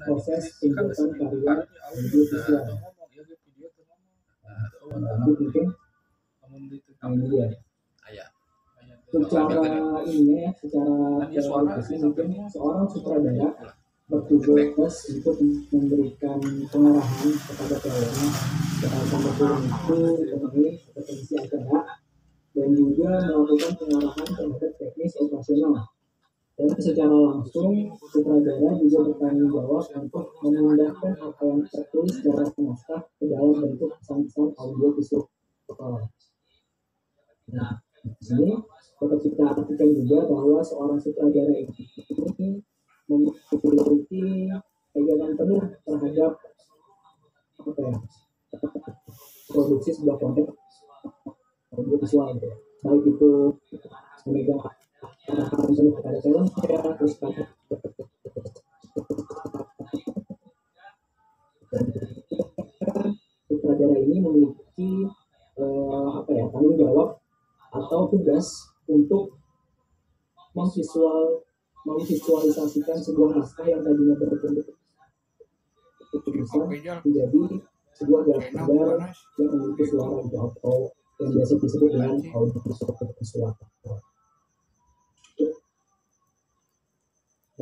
proses pembuatan karya audiovisual. Lanjut mungkin ini dia. Secara ini ya, secara teoritis mungkin seorang sutradara bertugas untuk memberikan pengarahan kepada filmnya sampai film itu memenuhi potensi acara dan juga melakukan pengarahan terhadap teknis operasional. Dan secara langsung sutradara juga bertanggung jawab untuk memindahkan apa yang tertulis dalam naskah ke dalam bentuk pesan-pesan audio visual. Nah, di sini dapat kita artikan juga bahwa seorang sutradara ini memiliki pegangan penuh terhadap produksi sebuah konten audio visual, baik itu memegang arahan penuh kepada film, terus sutradara ini memiliki tanggung jawab atau tugas untuk memvisualisasikan sebuah naskah yang tadinya berbentuk bisa menjadi sebuah gambar yang memiliki suara atau yang biasa disebut dengan audio visual.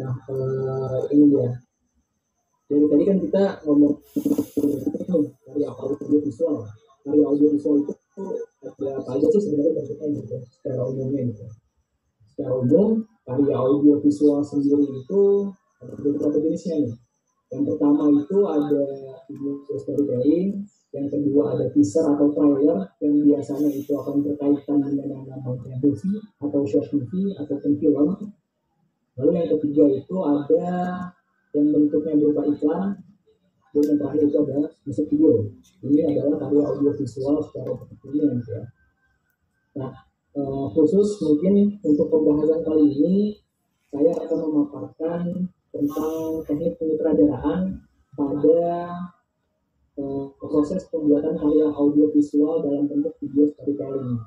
Nah, ini dia. Jadi tadi kan kita ngomong karya audio visual. Karya audio visual itu ada apa aja sih sebenarnya bentuknya gitu, secara umumnya gitu. Secara umum, karya audio visual sendiri itu ada beberapa jenisnya nih. Yang pertama itu ada video storytelling, yang kedua ada teaser atau trailer yang biasanya itu akan berkaitan dengan yang namanya movie atau short movie ataupun film. Lalu yang ketiga itu ada yang bentuknya berupa iklan, dan yang terakhir itu adalah musik video. Ini adalah karya audio visual secara umum ya. Nah, khusus mungkin untuk pembahasan kali ini saya akan memaparkan tentang teknik penyutradaraan pada proses pembuatan karya audio visual dalam bentuk video storytelling.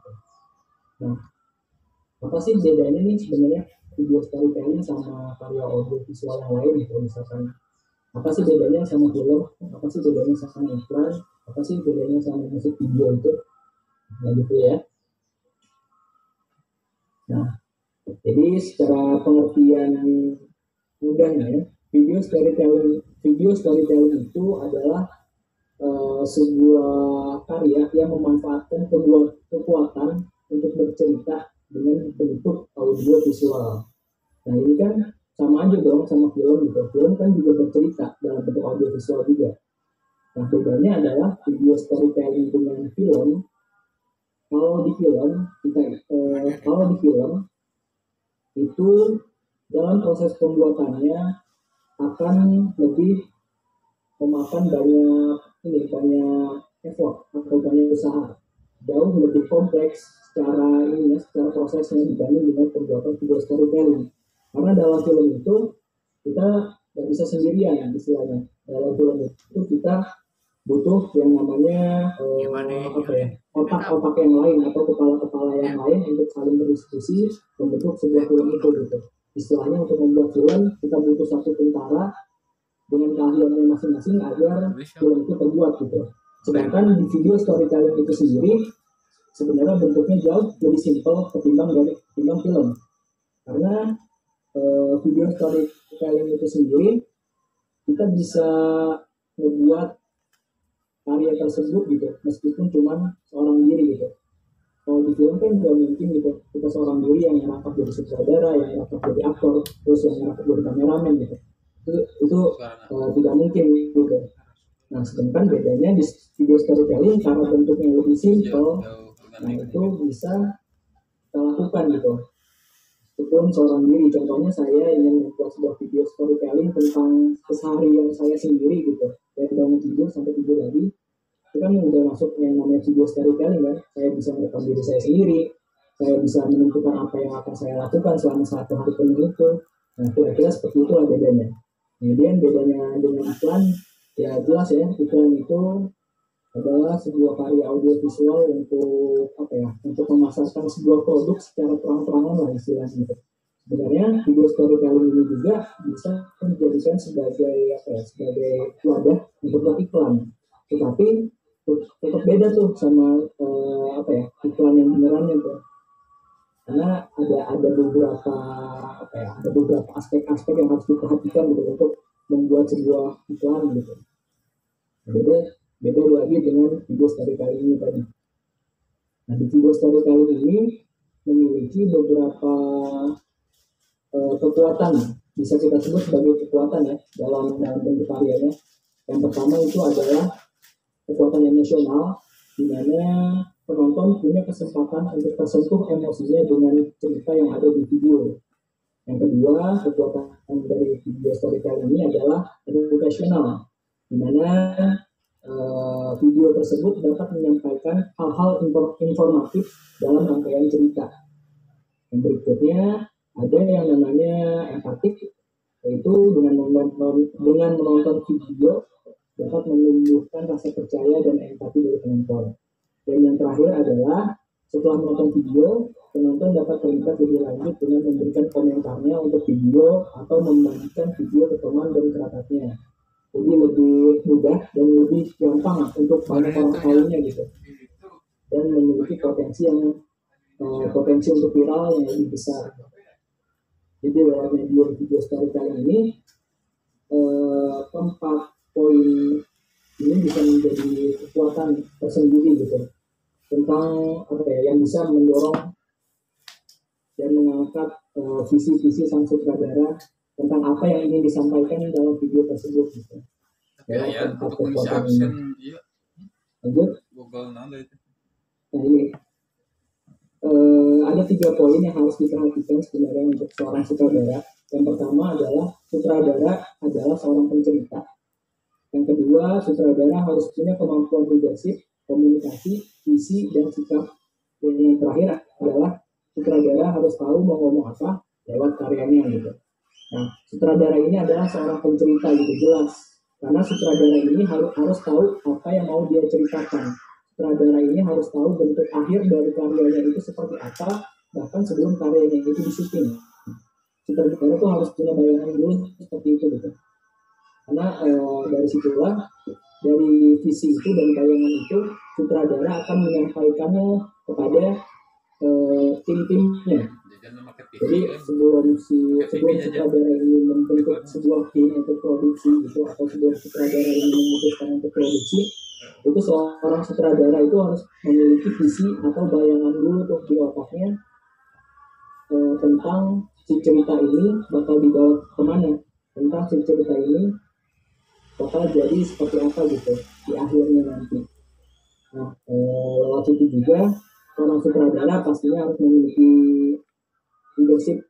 Nah, apa sih bedanya nih sebenarnya video storytelling sama karya audio visual yang lain gitu, misalkan apa sih bedanya sama film, apa sih bedanya sama iklan, apa sih bedanya sama musik video itu, nah gitu ya. Nah, jadi secara pengertian mudahnya ya, video storytelling itu adalah sebuah karya yang memanfaatkan kekuatan untuk bercerita dengan bentuk audio visual. Nah ini kan sama aja dong sama film gitu. Film kan juga bercerita dalam bentuk audio visual juga. Nah bedanya adalah video storytelling dengan film. Kalau di film itu dalam proses pembuatannya akan lebih memakan banyak effort atau banyak usaha, jauh lebih kompleks secara prosesnya dibanding dengan pembuatan video storytelling. Karena dalam film itu kita nggak bisa sendirian istilahnya. Dalam film itu kita butuh yang namanya otak-otak yang lain atau kepala-kepala yang lain untuk saling berdiskusi membentuk sebuah film itu gitu. Istilahnya untuk membuat film kita butuh satu tentara dengan keahliannya masing-masing agar film itu terbuat gitu. Sedangkan di video storytelling itu sendiri sebenarnya bentuknya jauh lebih simpel ketimbang film. Karena video storytelling itu sendiri kita bisa membuat karya tersebut gitu meskipun cuma seorang diri gitu. Kalau di film kan nggak mungkin gitu kita seorang diri yang merangkap jadi sutradara, yang merangkap jadi aktor, terus yang merangkap jadi kameramen gitu. Itu tidak mungkin gitu. Nah sedangkan bedanya di video storytelling karena bentuknya lebih simple, nah itu bisa kita lakukan gitu. Meskipun seorang diri, contohnya saya ingin membuat sebuah video storytelling tentang keseharian saya sendiri gitu, dari bangun tidur sampai tidur lagi, itu kan udah masuk yang namanya video storytelling kan. Saya bisa merekam diri saya sendiri, saya bisa menentukan apa yang akan saya lakukan selama 1 hari penuh itu. Nah kira-kira seperti itulah bedanya. Kemudian bedanya dengan iklan, ya jelas ya, iklan itu adalah sebuah karya audio visual untuk memasarkan sebuah produk secara terang-terangan lah istilahnya gitu. Sebenarnya video storytelling ini juga bisa dijadikan sebagai wadah untuk buat iklan, tetapi tetap beda tuh sama iklan yang beneran tuh, karena ada beberapa aspek-aspek yang harus diperhatikan gitu untuk membuat sebuah iklan gitu. Beda lagi dengan video storytelling ini tadi. Nah, di video storytelling ini memiliki beberapa kekuatan, bisa kita sebut sebagai kekuatan ya dalam bentuk karyanya. Yang pertama itu adalah kekuatan emosional, di mana penonton punya kesempatan untuk tersentuh emosinya dengan cerita yang ada di video. Yang kedua, kekuatan dari video storytelling ini adalah edukasional, di mana video tersebut dapat menyampaikan hal-hal informatif dalam rangkaian cerita. Yang berikutnya ada yang namanya empatik, yaitu dengan menonton video dapat menumbuhkan rasa percaya dan empati dari penonton. Dan yang terakhir adalah setelah menonton video, penonton dapat terlibat lebih lanjut dengan memberikan komentarnya untuk video atau membagikan video ke teman dan kerabatnya. Jadi lebih mudah dan lebih gampang untuk banyak orang tahunya gitu. Dan memiliki potensi untuk viral yang lebih besar. Jadi dalam video storytelling ini keempat poin ini bisa menjadi kekuatan tersendiri gitu tentang yang bisa mendorong dan mengangkat visi-visi sang sutradara tentang apa yang ingin disampaikan dalam video tersebut gitu. Ya, untuk mengisi absen iya. Lanjut. Google nanda itu. Nah ini ada 3 poin yang harus diperhatikan sebenarnya untuk seorang sutradara. Yang pertama adalah sutradara adalah seorang pencerita. Yang kedua, sutradara harus punya kemampuan leadership, komunikasi, visi, dan sikap. Dan yang terakhir adalah sutradara harus tahu mau ngomong apa lewat karyanya gitu. Nah, sutradara ini adalah seorang pencerita gitu, jelas. Karena sutradara ini harus tahu apa yang mau dia ceritakan. Sutradara ini harus tahu bentuk akhir dari karyanya itu seperti apa, bahkan sebelum karyanya itu disyuting. Sutradara tuh harus punya bayangan dulu seperti itu gitu. Karena dari situlah, dari visi itu, dari bayangan itu, sutradara akan menyampaikannya kepada tim-timnya. Jadi sebelum sutradara ini membentuk sebuah tim untuk produksi gitu, atau sebelum sutradara ini memutuskan untuk produksi, itu seorang sutradara itu harus memiliki visi atau bayangan dulu tuh di otaknya tentang si cerita ini bakal dibawa kemana, tentang si cerita ini bakal jadi seperti apa gitu di akhirnya nanti. Nah, lewat itu juga seorang sutradara pastinya harus memiliki leadership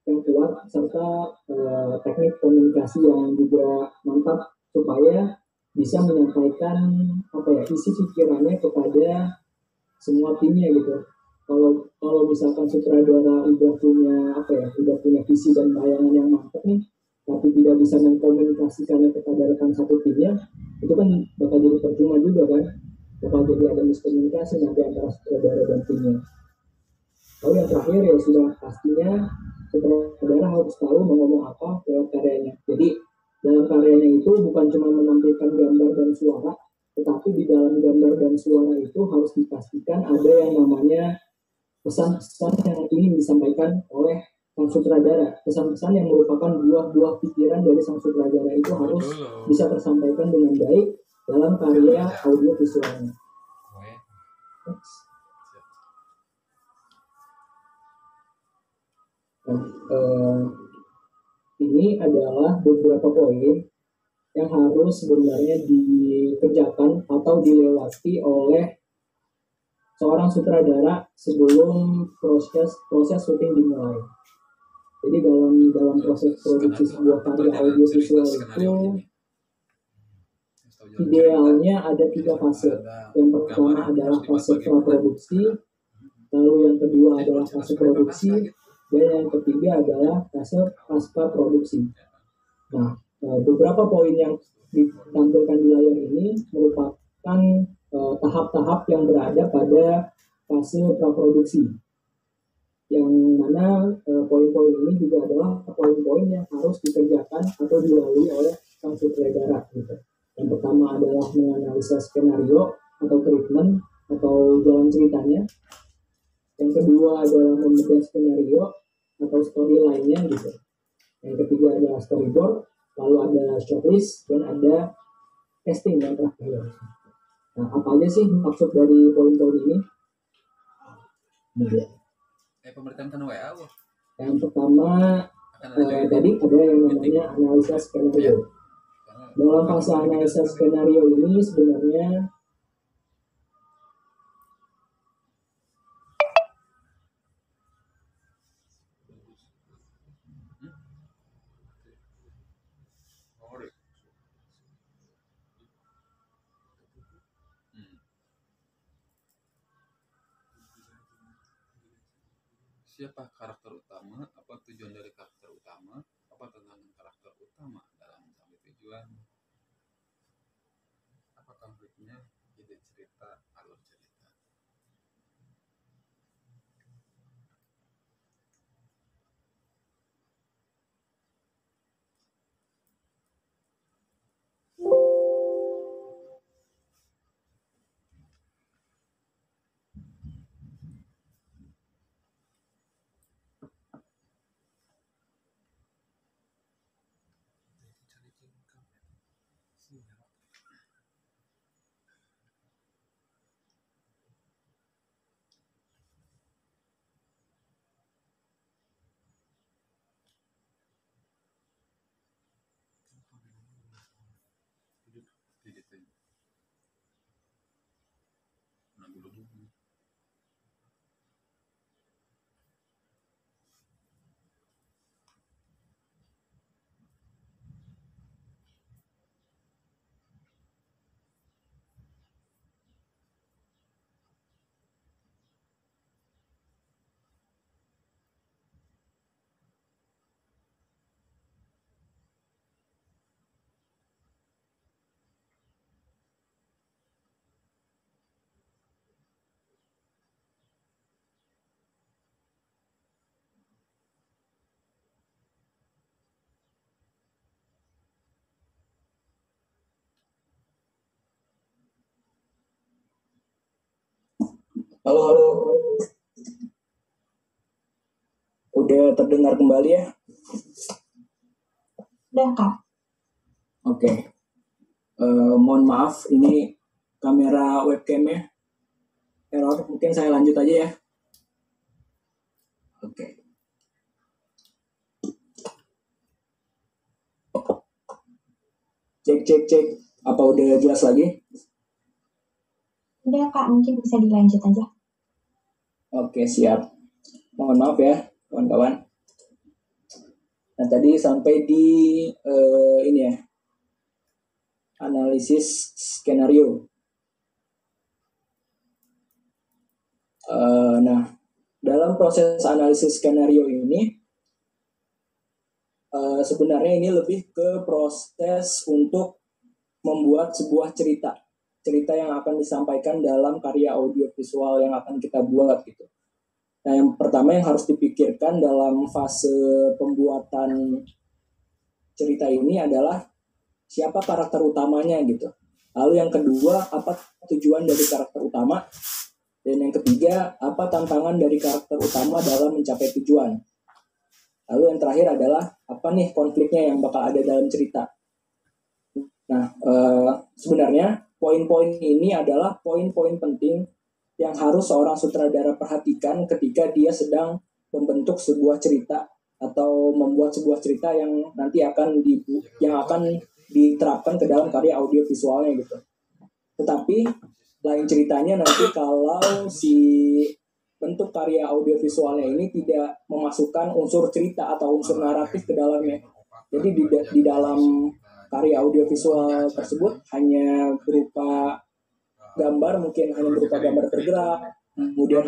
yang kuat serta teknik komunikasi yang juga mantap supaya bisa menyampaikan isi pikirannya kepada semua timnya gitu. Kalau misalkan sutradara udah punya visi dan bayangan yang mantap nih, tapi tidak bisa mengkomunikasikannya kepada rekan satu timnya, itu kan bakal jadi percuma juga kan, bakal jadi ada miskomunikasi nanti antara sutradara dan timnya. Lalu yang terakhir ya sudah pastinya sutradara harus tahu mau ngomong apa lewat karyanya. Jadi dalam karyanya itu bukan cuma menampilkan gambar dan suara, tetapi di dalam gambar dan suara itu harus dipastikan ada yang namanya pesan-pesan yang ingin disampaikan oleh sang sutradara. Pesan-pesan yang merupakan buah-buah pikiran dari sang sutradara itu harus bisa tersampaikan dengan baik dalam karya audio visualnya. Nah, ini adalah beberapa poin yang harus sebenarnya dikerjakan atau dilewati oleh seorang sutradara sebelum proses syuting dimulai. Jadi dalam proses produksi sebuah karya audiovisual itu idealnya ada 3 fase. Yang pertama adalah fase praproduksi, lalu yang kedua adalah fase produksi, dan yang ketiga adalah fase pasca produksi. Nah, beberapa poin yang ditampilkan di layar ini merupakan tahap-tahap yang berada pada fase praproduksi. yang mana poin-poin ini juga adalah poin-poin yang harus dikerjakan atau dilalui oleh sang sutradara gitu. Yang pertama adalah menganalisa skenario atau treatment atau jalan ceritanya. Yang kedua adalah membuat skenario atau storyline-nya gitu. Yang ketiga adalah storyboard, lalu ada shortlist, dan ada casting yang terakhir. Nah, apa aja sih maksud dari poin-poin ini? Pemberitaan kan WA bu. Yang pertama tadi ada yang namanya analisa skenario. Dalam fase analisa skenario ini sebenarnya siapa karakter utama, apa tujuan dari karakter utama, apa tantangan karakter utama dalam mencapai tujuan, apa konfliknya, ide cerita, alur cerita. Halo, halo. Udah terdengar kembali ya? Udah, Kak. Oke. Mohon maaf, ini kamera webcamnya error. Mungkin saya lanjut aja ya. Oke. Cek. Apa udah jelas lagi? Udah, Kak. Mungkin bisa dilanjut aja. Oke, siap. Mohon maaf ya, kawan-kawan. Nah, tadi sampai di ini ya, analisis skenario. Nah, dalam proses analisis skenario ini, sebenarnya ini lebih ke proses untuk membuat sebuah cerita yang akan disampaikan dalam karya audiovisual yang akan kita buat gitu. Nah, yang pertama yang harus dipikirkan dalam fase pembuatan cerita ini adalah siapa karakter utamanya gitu. Lalu yang kedua, apa tujuan dari karakter utama? Dan yang ketiga, apa tantangan dari karakter utama dalam mencapai tujuan? Lalu yang terakhir adalah apa nih konfliknya yang bakal ada dalam cerita? Nah, sebenarnya poin-poin ini adalah poin-poin penting yang harus seorang sutradara perhatikan ketika dia sedang membentuk sebuah cerita atau membuat sebuah cerita yang nanti akan diterapkan ke dalam karya audiovisualnya gitu. Tetapi lain ceritanya nanti kalau si bentuk karya audiovisualnya ini tidak memasukkan unsur cerita atau unsur naratif ke dalamnya. Jadi di dalam karya audiovisual tersebut hanya berupa gambar, mungkin hanya berupa gambar bergerak, kemudian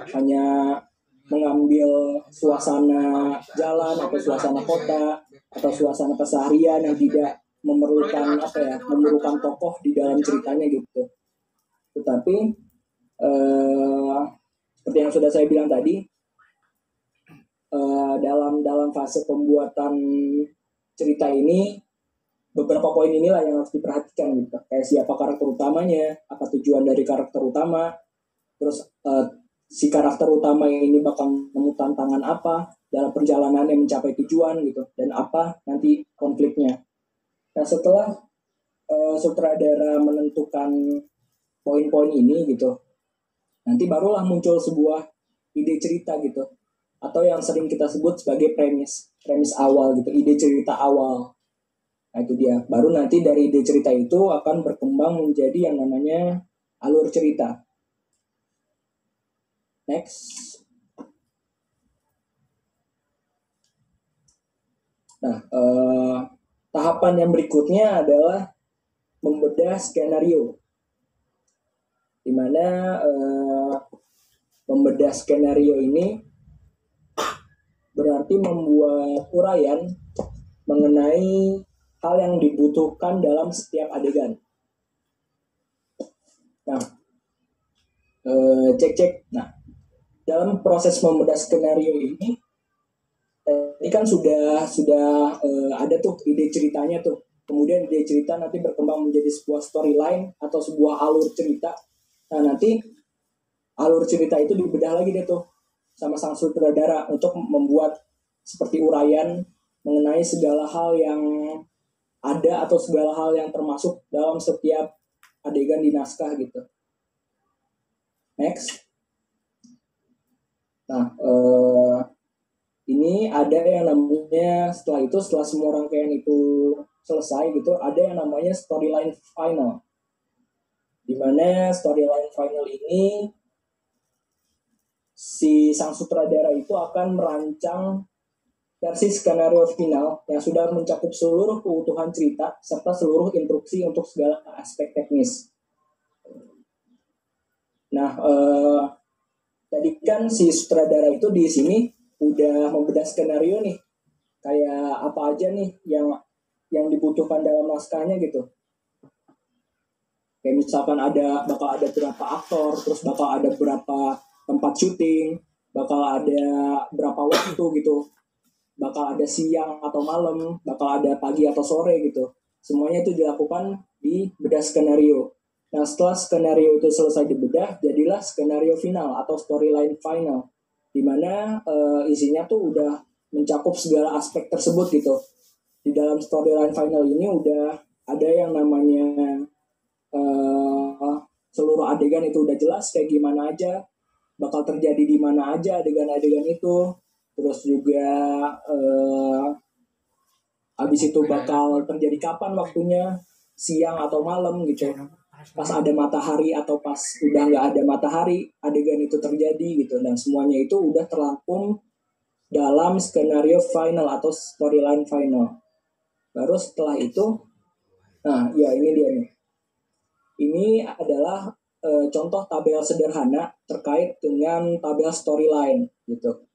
hanya mengambil suasana jalan atau suasana kota atau suasana keseharian yang tidak memerlukan tokoh di dalam ceritanya gitu. Tetapi seperti yang sudah saya bilang tadi, dalam fase pembuatan cerita ini beberapa poin inilah yang harus diperhatikan gitu. Kayak siapa karakter utamanya, apa tujuan dari karakter utama, terus si karakter utama ini bakal nemu tantangan apa dalam perjalanan yang mencapai tujuan gitu, dan apa nanti konfliknya. Nah setelah sutradara menentukan poin-poin ini gitu, nanti barulah muncul sebuah ide cerita gitu, atau yang sering kita sebut sebagai premis awal gitu, ide cerita awal. Nah itu dia, baru nanti dari ide cerita itu akan berkembang menjadi yang namanya alur cerita. Next. Nah, tahapan yang berikutnya adalah membedah skenario, di mana membedah skenario ini berarti membuat uraian mengenai hal yang dibutuhkan dalam setiap adegan. Nah, cek. Nah, dalam proses membedah skenario ini kan sudah ada tuh ide ceritanya tuh. Kemudian ide cerita nanti berkembang menjadi sebuah storyline atau sebuah alur cerita. Nah, nanti alur cerita itu dibedah lagi deh tuh sama sang sutradara untuk membuat seperti uraian mengenai segala hal yang ada atau segala hal yang termasuk dalam setiap adegan di naskah gitu. Next. Nah, ini ada yang namanya setelah semua rangkaian itu selesai gitu, ada yang namanya storyline final. Di mana storyline final ini si sang sutradara itu akan merancang versi skenario final yang sudah mencakup seluruh keutuhan cerita serta seluruh instruksi untuk segala aspek teknis. Nah, tadi kan si sutradara itu di sini udah membedah skenario nih, kayak apa aja nih yang dibutuhkan dalam naskahnya gitu. Kayak misalkan bakal ada berapa aktor, terus bakal ada berapa tempat syuting, bakal ada berapa waktu gitu, bakal ada siang atau malam, bakal ada pagi atau sore gitu. Semuanya itu dilakukan di bedah skenario. Nah, setelah skenario itu selesai dibedah, jadilah skenario final atau storyline final, di mana isinya tuh udah mencakup segala aspek tersebut gitu. Di dalam storyline final ini udah ada yang namanya seluruh adegan itu udah jelas kayak gimana aja, bakal terjadi di mana aja adegan-adegan itu, terus juga habis itu bakal terjadi kapan waktunya, siang atau malam gitu, pas ada matahari atau pas udah nggak ada matahari adegan itu terjadi gitu. Dan semuanya itu udah terangkum dalam skenario final atau storyline final. Baru setelah itu, nah ya ini dia nih, ini adalah contoh tabel sederhana terkait dengan tabel storyline gitu.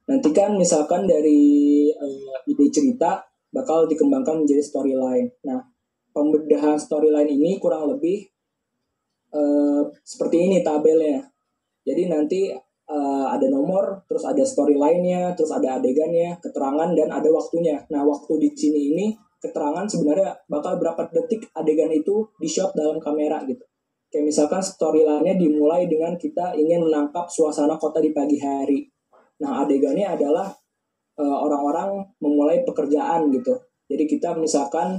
Nanti kan misalkan dari ide cerita bakal dikembangkan menjadi storyline. Nah, pembedahan storyline ini kurang lebih seperti ini tabelnya. Jadi nanti ada nomor, terus ada storyline-nya, terus ada adegannya, keterangan, dan ada waktunya. Nah, waktu di sini ini keterangan sebenarnya bakal berapa detik adegan itu di-shot dalam kamera gitu. Kayak misalkan storyline-nya dimulai dengan kita ingin menangkap suasana kota di pagi hari. Nah, adegannya adalah orang-orang memulai pekerjaan gitu. Jadi kita misalkan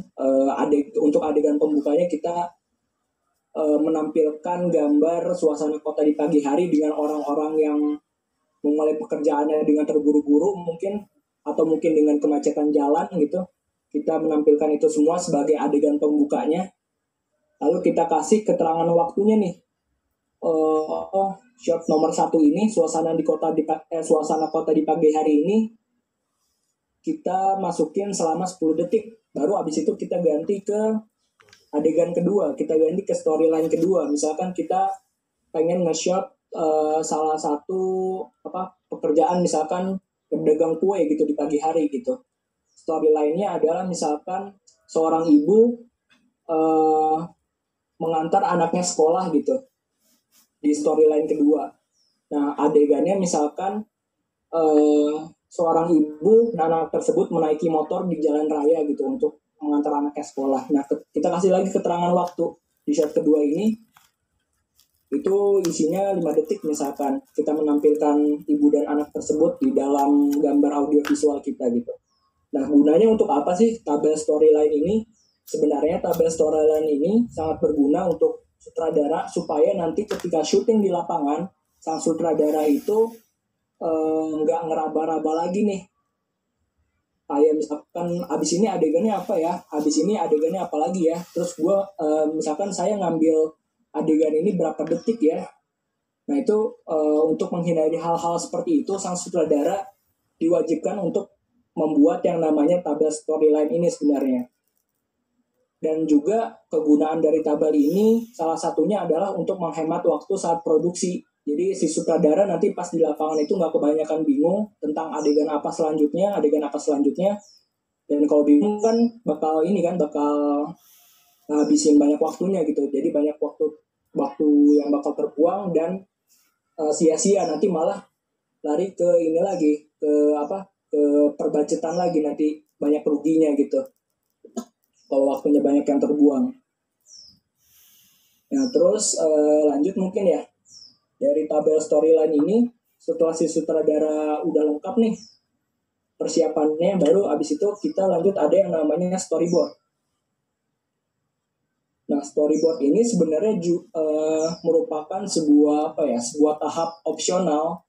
untuk adegan pembukanya kita menampilkan gambar suasana kota di pagi hari dengan orang-orang yang memulai pekerjaannya dengan terburu-buru mungkin, atau mungkin dengan kemacetan jalan gitu. Kita menampilkan itu semua sebagai adegan pembukanya. Lalu kita kasih keterangan waktunya nih. Shot nomor 1 ini suasana kota di pagi hari ini kita masukin selama 10 detik. Baru abis itu kita ganti ke adegan kedua, kita ganti ke storyline kedua. Misalkan kita pengen nge-shot salah satu pekerjaan, misalkan pedagang kue gitu di pagi hari gitu. Storyline-nya adalah misalkan seorang ibu mengantar anaknya sekolah gitu di storyline kedua. Nah, adegannya misalkan seorang ibu dan anak tersebut menaiki motor di jalan raya gitu untuk mengantar anaknya sekolah. Nah, kita kasih lagi keterangan waktu di shot kedua ini, itu isinya 5 detik misalkan kita menampilkan ibu dan anak tersebut di dalam gambar audio visual kita gitu. Nah, gunanya untuk apa sih tabel storyline ini? Sebenarnya tabel storyline ini sangat berguna untuk sutradara supaya nanti ketika syuting di lapangan, sang sutradara itu nggak ngeraba-raba lagi nih. Kayak misalkan abis ini adegannya apa ya, abis ini adegannya apa lagi ya. Terus gue misalkan saya ngambil adegan ini berapa detik ya. Nah itu untuk menghindari hal-hal seperti itu, sang sutradara diwajibkan untuk membuat yang namanya tabel storyline ini sebenarnya. Dan juga kegunaan dari tabel ini salah satunya adalah untuk menghemat waktu saat produksi. Jadi si sutradara nanti pas di lapangan itu nggak kebanyakan bingung tentang adegan apa selanjutnya. Dan kalau bingung kan bakal habisin banyak waktunya gitu. Jadi banyak waktu yang bakal terbuang dan sia-sia, nanti malah lari ke ini lagi, ke perbajetan lagi, nanti banyak ruginya gitu kalau waktunya banyak yang terbuang. Nah terus lanjut mungkin ya, dari tabel storyline ini setelah si sutradara udah lengkap nih persiapannya, baru abis itu kita lanjut ada yang namanya storyboard. Nah, storyboard ini sebenarnya merupakan sebuah tahap opsional,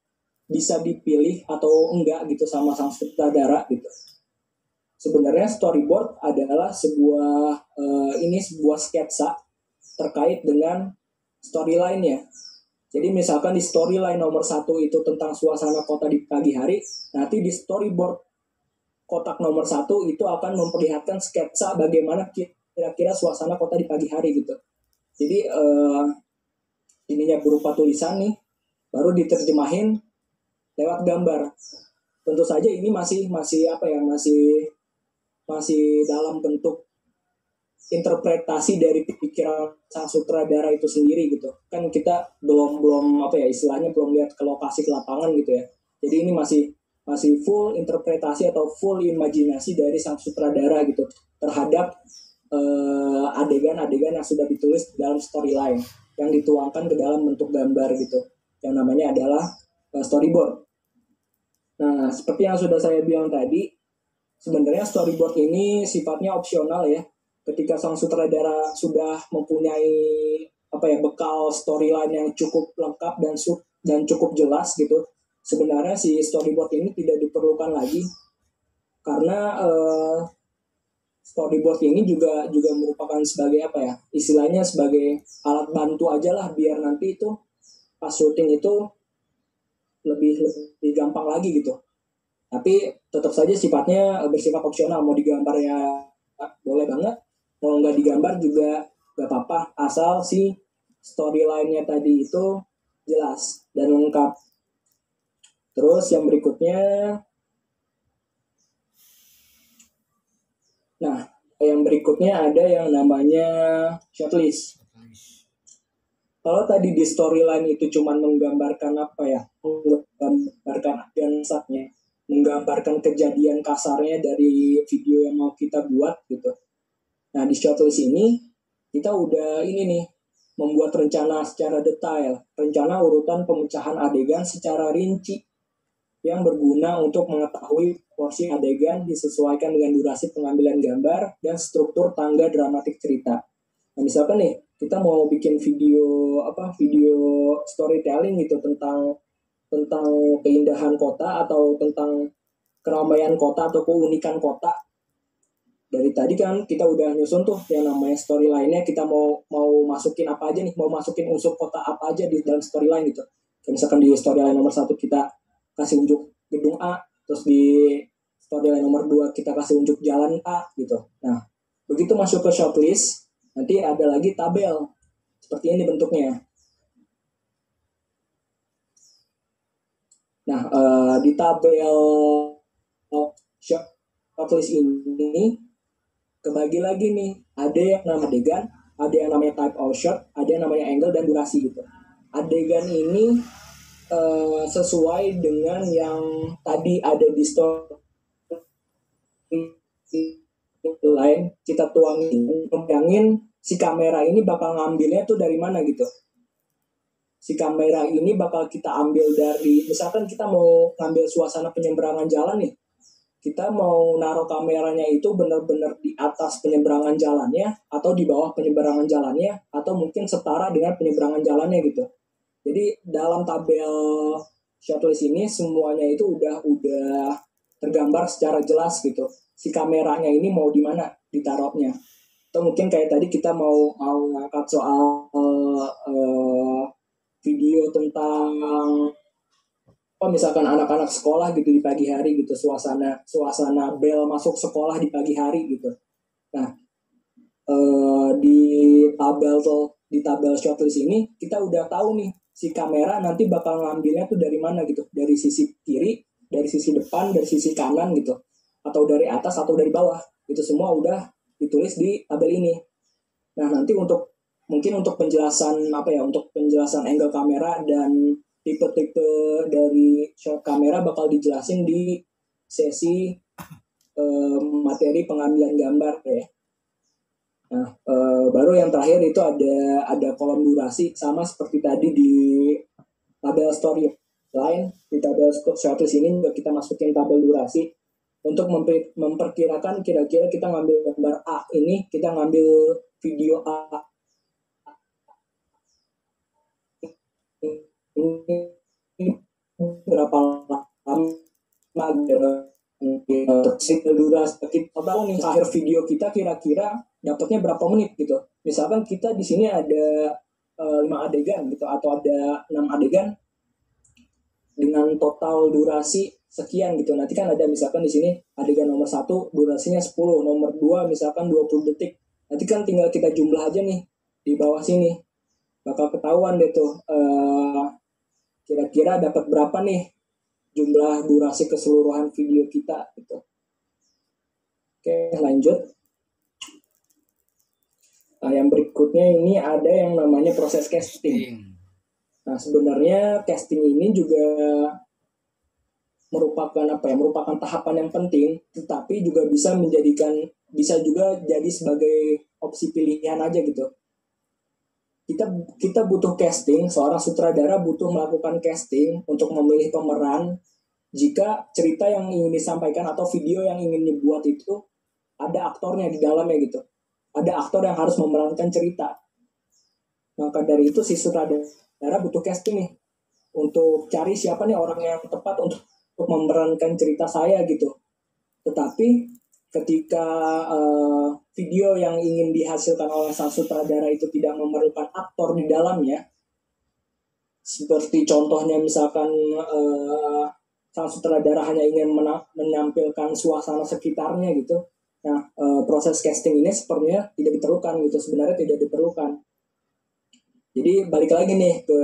bisa dipilih atau enggak gitu sama sang sutradara gitu. Sebenarnya storyboard adalah sebuah sketsa terkait dengan storyline-nya. Jadi misalkan di storyline nomor 1 itu tentang suasana kota di pagi hari, nanti di storyboard kotak nomor 1 itu akan memperlihatkan sketsa bagaimana kira-kira suasana kota di pagi hari gitu. Jadi ininya berupa tulisan nih, baru diterjemahin lewat gambar. Tentu saja ini masih dalam bentuk interpretasi dari pikiran sang sutradara itu sendiri gitu. Kan kita belum istilahnya belum lihat ke lokasi ke lapangan gitu ya. Jadi ini masih full interpretasi atau full imajinasi dari sang sutradara gitu terhadap adegan-adegan yang sudah ditulis dalam storyline yang dituangkan ke dalam bentuk gambar gitu, yang namanya adalah storyboard. Nah, seperti yang sudah saya bilang tadi, sebenarnya storyboard ini sifatnya opsional ya. Ketika sang sutradara sudah mempunyai bekal storyline yang cukup lengkap dan cukup jelas gitu, sebenarnya si storyboard ini tidak diperlukan lagi, karena storyboard ini juga merupakan sebagai istilahnya sebagai alat bantu aja lah, biar nanti itu pas syuting itu lebih gampang lagi gitu. Tapi tetap saja sifatnya bersifat opsional, mau digambar ya boleh banget, mau nggak digambar juga nggak apa-apa, asal si storyline-nya tadi itu jelas dan lengkap. Terus yang berikutnya, ada yang namanya shortlist. Kalau tadi di storyline itu cuma menggambarkan menggambarkan adegan saknya, menggambarkan kejadian kasarnya dari video yang mau kita buat gitu. Nah di shortlist ini kita udah membuat rencana secara detail, rencana urutan pemecahan adegan secara rinci yang berguna untuk mengetahui porsi adegan disesuaikan dengan durasi pengambilan gambar dan struktur tangga dramatik cerita. Nah, misalkan nih kita mau bikin video storytelling gitu tentang keindahan kota atau tentang keramaian kota atau keunikan kota. Dari tadi kan kita udah nyusun tuh yang namanya storyline-nya, kita mau masukin apa aja nih, mau masukin unsur kota apa aja di dalam storyline gitu. Kayak misalkan di storyline nomor 1 kita kasih unjuk gedung A, terus di storyline nomor 2 kita kasih unjuk jalan A gitu. Nah, begitu masuk ke shortlist, nanti ada lagi tabel. Seperti ini bentuknya. Nah, di tabel shortlist ini kebagi lagi nih, ada yang namanya adegan, ada yang namanya type of shot, ada yang namanya angle dan durasi gitu. Adegan ini sesuai dengan yang tadi ada di story lain, kita tuangin, bayangin si kamera ini bakal ngambilnya tuh dari mana gitu. Si kamera ini bakal kita ambil dari, misalkan kita mau ngambil suasana penyeberangan jalan nih, kita mau naruh kameranya itu benar-benar di atas penyeberangan jalannya, atau di bawah penyeberangan jalannya, atau mungkin setara dengan penyeberangan jalannya gitu. Jadi dalam tabel shotlist ini semuanya itu udah tergambar secara jelas gitu. Si kameranya ini mau di mana ditaruhnya. Atau mungkin kayak tadi kita mau ngangkat soal video tentang misalkan anak-anak sekolah gitu di pagi hari gitu, suasana bel masuk sekolah di pagi hari gitu. Nah, di tabel shotlist ini kita udah tahu nih si kamera nanti bakal ngambilnya tuh dari mana gitu, dari sisi kiri, dari sisi depan, dari sisi kanan gitu, atau dari atas atau dari bawah. Itu semua udah ditulis di tabel ini. Nah, nanti untuk penjelasan untuk penjelasan angle kamera dan tipe-tipe dari shot kamera bakal dijelasin di sesi materi pengambilan gambar ya. Nah, baru yang terakhir itu ada kolom durasi, sama seperti tadi di tabel storyline. Di tabel shotlist ini juga kita masukin tabel durasi untuk memperkirakan kira-kira kita ngambil gambar A ini, kita ngambil video A ini berapa lama durasi kita tahu nih akhir video kita kira-kira dapatnya berapa menit gitu. Misalkan kita di sini ada 5 adegan gitu, atau ada 6 adegan dengan total durasi sekian gitu. Nanti kan ada misalkan di sini adegan nomor 1 durasinya 10, nomor 2 misalkan 20 detik. Nanti kan tinggal kita jumlah aja nih di bawah sini. Bakal ketahuan deh tuh kira-kira dapat berapa nih jumlah durasi keseluruhan video kita gitu. Oke, lanjut. Nah, yang berikutnya ini ada yang namanya proses casting. Nah, sebenarnya casting ini juga merupakan tahapan yang penting, tetapi juga bisa juga jadi sebagai opsi pilihan aja gitu. Kita butuh casting, seorang sutradara butuh melakukan casting untuk memilih pemeran jika cerita yang ingin disampaikan atau video yang ingin dibuat itu ada aktornya di dalamnya gitu. Ada aktor yang harus memerankan cerita. Maka dari itu si sutradara butuh casting nih untuk cari siapa nih orang yang tepat untuk memerankan cerita saya gitu. Tetapi ketika video yang ingin dihasilkan oleh sang sutradara itu tidak memerlukan aktor di dalamnya, seperti contohnya misalkan sang sutradara hanya ingin menampilkan suasana sekitarnya gitu. Nah, proses casting ini sepertinya tidak diperlukan gitu, sebenarnya tidak diperlukan. Jadi balik lagi nih ke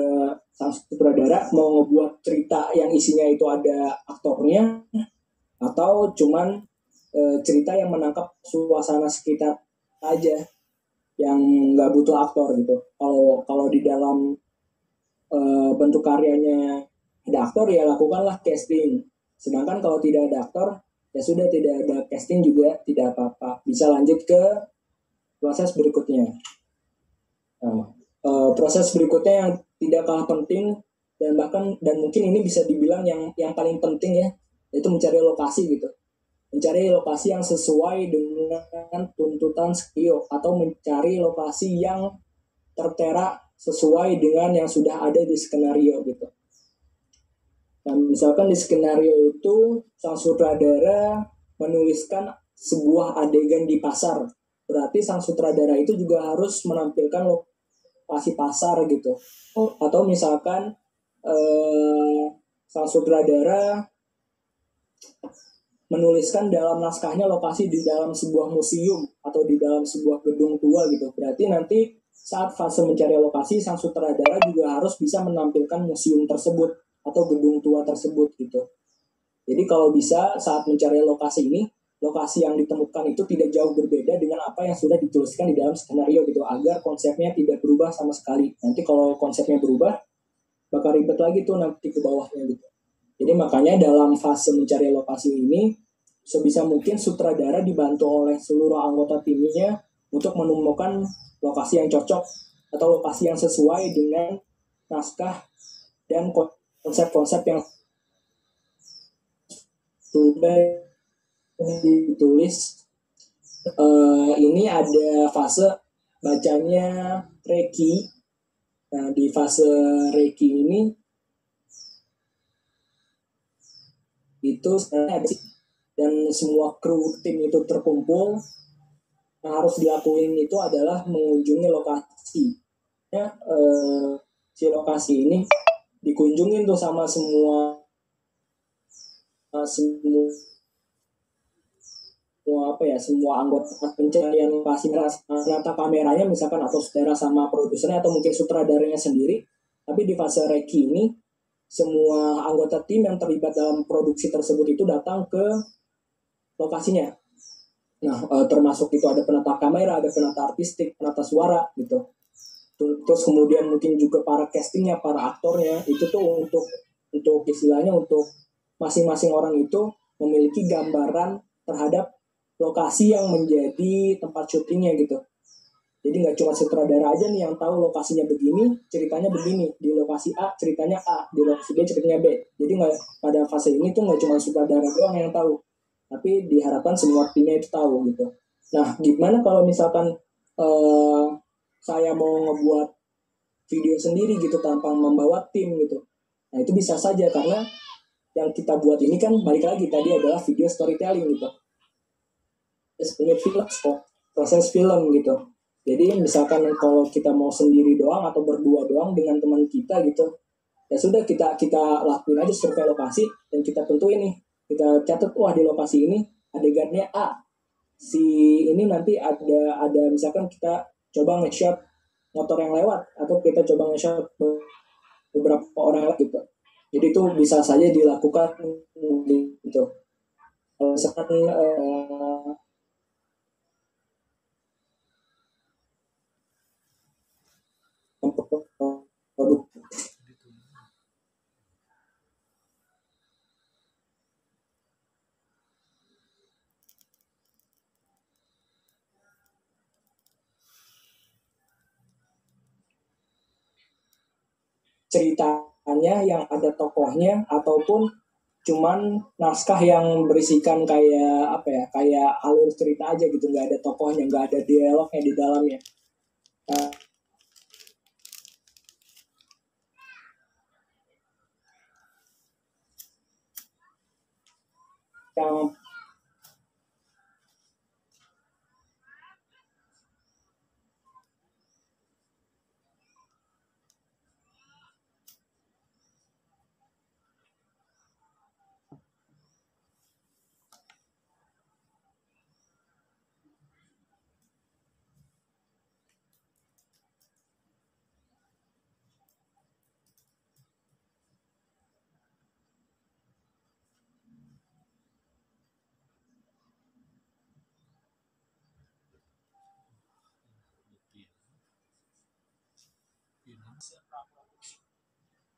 sang sutradara mau ngebuat cerita yang isinya itu ada aktornya atau cuman cerita yang menangkap suasana sekitar aja yang nggak butuh aktor gitu. Kalau di dalam bentuk karyanya ada aktor ya lakukanlah casting. Sedangkan kalau tidak ada aktor ya sudah, tidak ada casting juga tidak apa-apa. Bisa lanjut ke proses berikutnya. Nah, proses berikutnya yang tidak kalah penting dan mungkin ini bisa dibilang yang paling penting ya, yaitu mencari lokasi gitu. Mencari lokasi yang sesuai dengan tuntutan skenario atau mencari lokasi yang tertera sesuai dengan yang sudah ada di skenario gitu. Nah, misalkan di skenario itu sang sutradara menuliskan sebuah adegan di pasar, berarti sang sutradara itu juga harus menampilkan lokasi pasar gitu. Atau misalkan sang sutradara menuliskan dalam naskahnya lokasi di dalam sebuah museum atau di dalam sebuah gedung tua gitu. Berarti nanti saat fase mencari lokasi, sang sutradara juga harus bisa menampilkan museum tersebut atau gedung tua tersebut gitu. Jadi kalau bisa saat mencari lokasi ini, lokasi yang ditemukan itu tidak jauh berbeda dengan apa yang sudah dituliskan di dalam skenario gitu, agar konsepnya tidak berubah sama sekali. Nanti kalau konsepnya berubah, bakal ribet lagi tuh nanti ke bawahnya gitu. Jadi makanya dalam fase mencari lokasi ini sebisa mungkin sutradara dibantu oleh seluruh anggota timnya untuk menemukan lokasi yang cocok atau lokasi yang sesuai dengan naskah dan konsep-konsep yang sudah ditulis. Ini ada fase bacanya Reiki. Nah, di fase Reiki ini itu ada dan semua kru tim itu terkumpul. Yang harus dilakuin itu adalah mengunjungi lokasi. Ya, si lokasi ini dikunjungin tuh sama semua semua anggota pencarian lokasi, menata kameranya misalkan, atau sutradara sama produsernya, atau mungkin sutradaranya sendiri. Tapi di fase Reiki ini semua anggota tim yang terlibat dalam produksi tersebut itu datang ke lokasinya. Nah, termasuk itu ada penata kamera, ada penata artistik, penata suara gitu. Terus kemudian mungkin juga para castingnya, para aktornya itu tuh untuk istilahnya untuk masing-masing orang itu memiliki gambaran terhadap lokasi yang menjadi tempat syutingnya gitu. Jadi nggak cuma sutradara aja nih yang tahu lokasinya begini, ceritanya begini. Di lokasi A ceritanya A, di lokasi B ceritanya B. Jadi nggak, pada fase ini tuh nggak cuma sutradara doang yang tahu, tapi diharapkan semua timnya itu tahu gitu. Nah, gimana kalau misalkan saya mau ngebuat video sendiri gitu tanpa membawa tim gitu? Nah, itu bisa saja, karena yang kita buat ini kan balik lagi tadi adalah video storytelling gitu. Proses film gitu. Jadi misalkan kalau kita mau sendiri doang atau berdua doang dengan teman kita gitu, ya sudah kita lakuin aja survei lokasi dan kita tentuin nih, kita catat, wah di lokasi ini adegannya A, si ini nanti ada misalkan kita coba nge-shot motor yang lewat, atau kita coba nge-shot beberapa orang lewat gitu. Jadi itu bisa saja dilakukan gitu. Kalau misalkan ceritanya yang ada tokohnya, ataupun cuman naskah yang berisikan kayak alur cerita aja gitu, nggak ada tokohnya, nggak ada dialognya di dalamnya. Nah, yang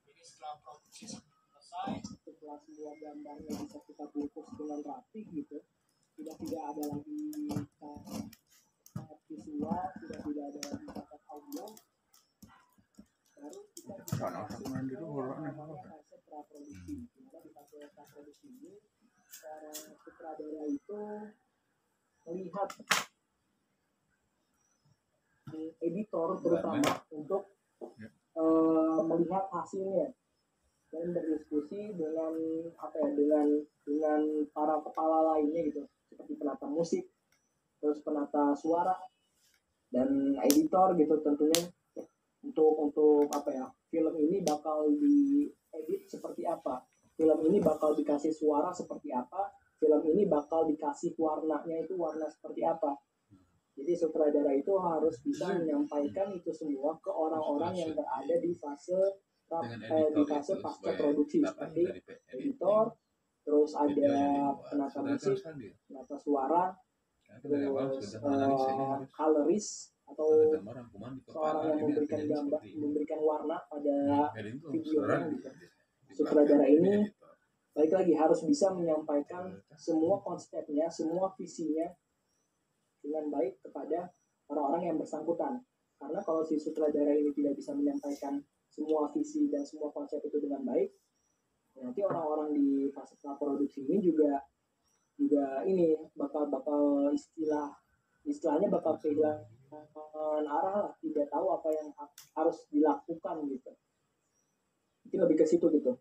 jadi setelah produksi selesai, setelah semua gambarnya bisa kita bungkus dengan rapi gitu, tidak ada lagi visual, tidak ada lagi catat audio, baru kita bisa masuk ke fase praproduksi. Dimana di fase praproduksi ini para sutradara itu melihat editor terutama untuk melihat hasilnya dan berdiskusi dengan para kepala lainnya gitu, seperti penata musik, terus penata suara dan editor gitu tentunya, untuk film ini bakal diedit seperti apa, film ini bakal dikasih suara seperti apa, film ini bakal dikasih warnanya itu warna seperti apa. Jadi sutradara itu harus bisa menyampaikan itu semua ke orang-orang yang berada di fase pasca produksi, seperti editor, terus ada penata musik, penata suara, terus colorist atau seorang yang memberikan gambar, memberikan warna pada videonya gitu. Sutradara ini balik lagi harus bisa menyampaikan semua konsepnya, semua visinya dengan baik kepada orang-orang yang bersangkutan. Karena kalau si sutradara ini tidak bisa menyampaikan semua visi dan semua konsep itu dengan baik, nanti orang-orang di fase produksi ini juga ini bakal istilahnya bakal kehilangan arah lah, tidak tahu apa yang harus dilakukan gitu. Itu lebih ke situ gitu.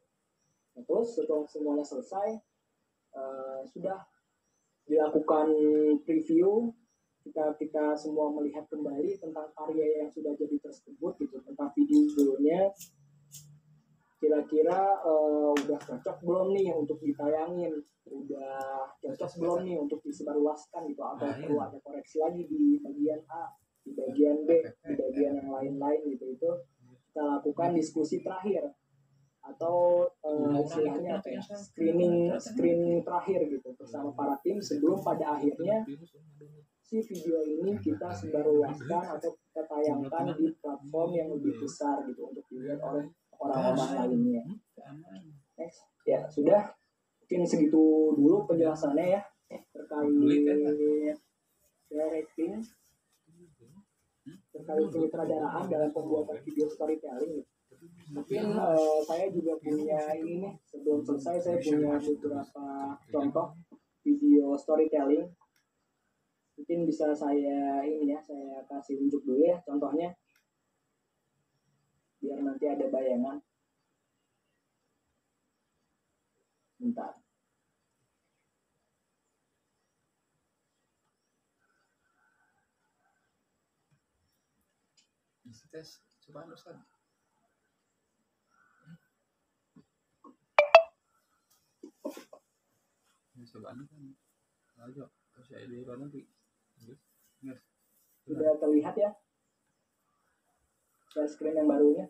Nah, terus setelah semuanya selesai, sudah dilakukan preview, kita semua melihat kembali tentang karya yang sudah jadi tersebut gitu, tentang videonya. Kira-kira udah cocok belum nih untuk ditayangin, udah cocok belum nih untuk disebarluaskan gitu, atau perlu ada koreksi lagi di bagian A, di bagian B, di bagian yang lain-lain gitu. Itu kita lakukan diskusi terakhir atau istilahnya apa ya, screening terakhir gitu bersama para tim sebelum pada akhirnya si video ini kita sebarluaskan atau kita tayangkan di platform yang lebih besar gitu untuk dilihat oleh orang-orang lainnya. Next. Ya sudah, mungkin segitu dulu penjelasannya ya terkait directing, terkait penyutradaraan dalam pembuatan video storytelling. Mungkin saya juga punya ini nih, sebelum selesai saya punya beberapa contoh video storytelling. Mungkin bisa saya kasih unjuk dulu ya contohnya, biar nanti ada bayangan. Bentar. Tes coba Ustaz. Cobaan kan aja saya di nanti. Sudah terlihat ya share screen yang barunya?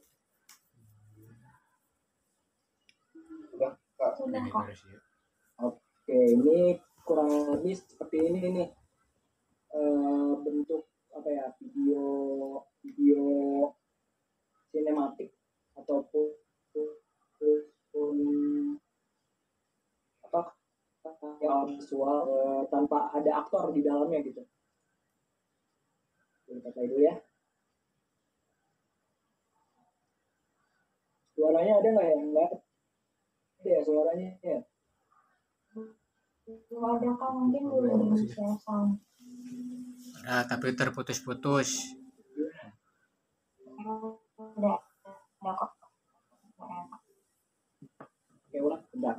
Sudah kok. Oke, ini kurang lebih seperti ini nih, bentuk apa ya, video sinematik ataupun apa yang visual tanpa ada aktor di dalamnya gitu. Kita play dulu ya. Suaranya ada nggak ya? Nggak ada ya suaranya ya? Ada kan, mungkin belum share sound. Ada tapi terputus-putus. Ada kok. Oke, ulang bentar.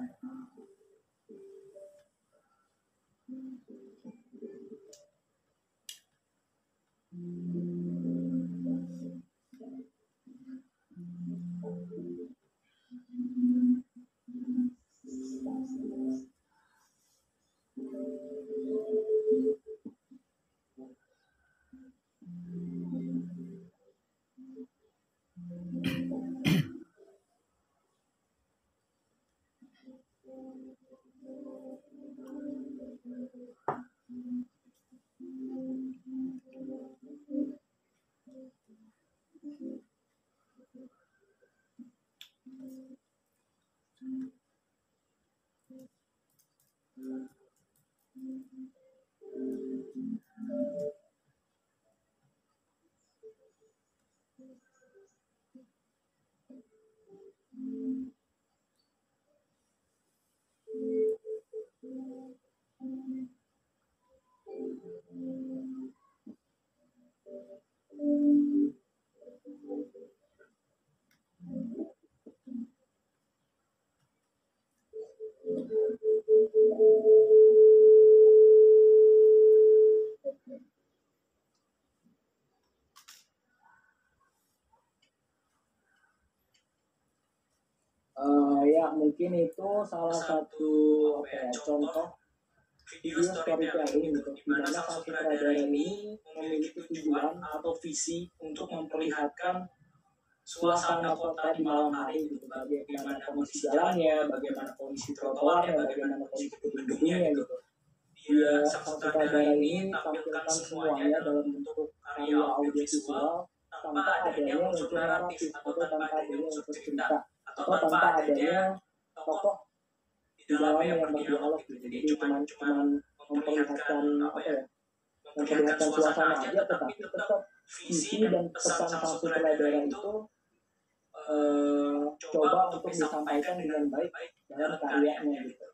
Ya mungkin itu salah satu contoh video storytelling gitu, di mana sang sutradara ini memiliki tujuan atau visi untuk memperlihatkan suasana kota di malam hari gitu, bagaimana kondisi jalannya, bagaimana kondisi trotoarnya, bagaimana kondisi penduduknya gitu. Dia sang sutradara ini tampilkan semuanya dalam bentuk karya audio audiovisual tanpa adanya unsur naratif atau tanpa adanya unsur cerita atau tanpa adanya tokoh di dalamnya yang berdialog gitu. Jadi cuman memperlihatkan apa ya, memperlihatkan suasana aja, tetapi tetap visi dan pesan sang sutradara itu coba untuk disampaikan dengan baik dalam karyanya gitu.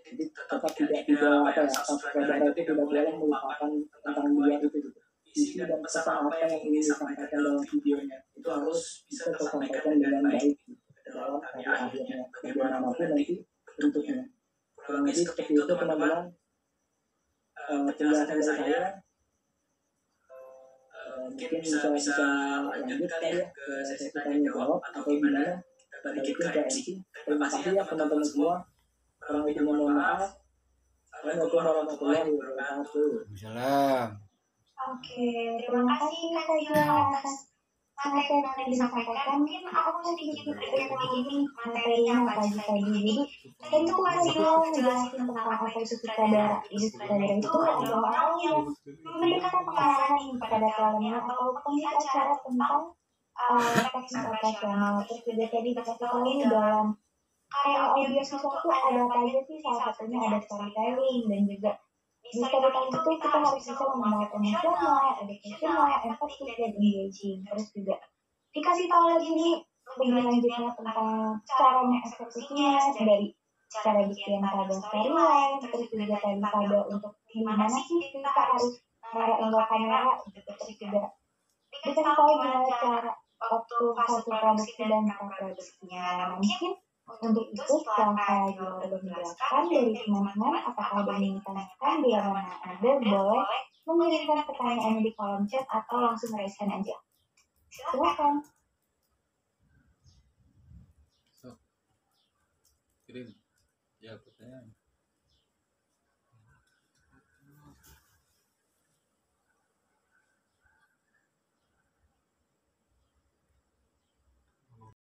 Jadi tetap tidak apa ya, sang sutradara itu tidak boleh melupakan tentang dia itu gitu. Visi dan pesan apa yang ingin disampaikan dalam videonya itu harus bisa tersampaikan dengan baik dalam karya akhirnya, bagaimanapun nanti bentuknya. Kurang lebih seperti itu teman-teman penjelasan dari saya. Mungkin bisa lanjut kali ya ke sesi tanya jawab atau gimana, kita balikin ke MC. Terima kasih ya teman-teman semua. Kurang lebih mohon maaf. Assalamualaikum warahmatullahi wabarakatuh. Salam. Oke, terima kasih Kak Yoga atas materi yang disampaikan. Mungkin aku sedikit lagi nih materinya pagi-pagi. Jadi tadi tuh Kak Yoga ngejelasin tentang apa itu sutradara. Jadi sutradara itu adalah orang yang memberikan pengarahan nih pada filmnya atau pengisi acara tentang teknik operasional. Terus juga tadi dikasih tahu nih dalam karya audiovisual itu ada apa aja sih? Salah satunya ada storytelling dan juga di storytelling itu kita harus bisa membuat emosional, educational, empathy, dan engaging. Terus juga dikasih tahu lagi nih lebih lanjutnya tentang caranya eksekusinya dari cara bikin pada storyline, terus juga tadi pada untuk gimana sih kita harus ngarahin kamera, terus juga dikasih tahu gimana cara waktu hasil produksi dan praproduksinya. Mungkin untuk itu setelah Kak Yoga menjelaskan dari teman-teman, apakah ada yang ditanyakan? Bila mana ada, boleh mengirimkan pertanyaannya di kolom chat atau langsung raise-kan aja. Silakan. Kirim ya pertanyaan.